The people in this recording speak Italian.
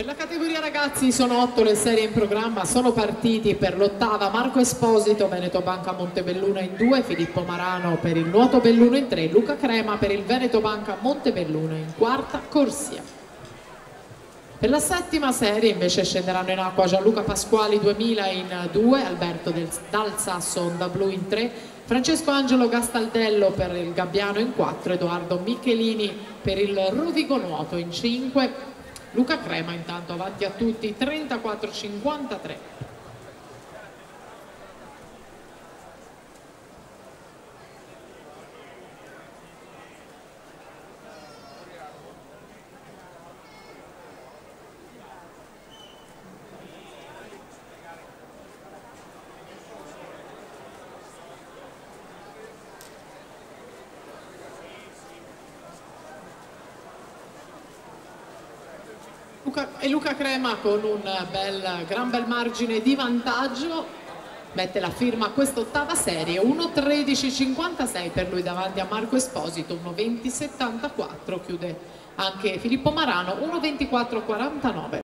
Per la categoria ragazzi sono 8 le serie in programma, sono partiti per l'8ª Marco Esposito, Veneto Banca Montebelluna in 2, Filippo Marano per il Nuoto Belluno in 3, Luca Crema per il Veneto Banca Montebelluna in 4ª corsia. Per la 7ª serie invece scenderanno in acqua Gianluca Pasquali 2000 in 2, Alberto Dal Sasso Onda Blu in 3, Francesco Angelo Gastaldello per il Gabbiano in 4, Edoardo Michelini per il Rovigo Nuoto in 5, Luca Crema intanto avanti a tutti 34-53. Luca Crema con un gran bel margine di vantaggio mette la firma a questa 8ª serie, 1:13.56 per lui davanti a Marco Esposito, 1:20.74 chiude anche Filippo Marano, 1:24.49.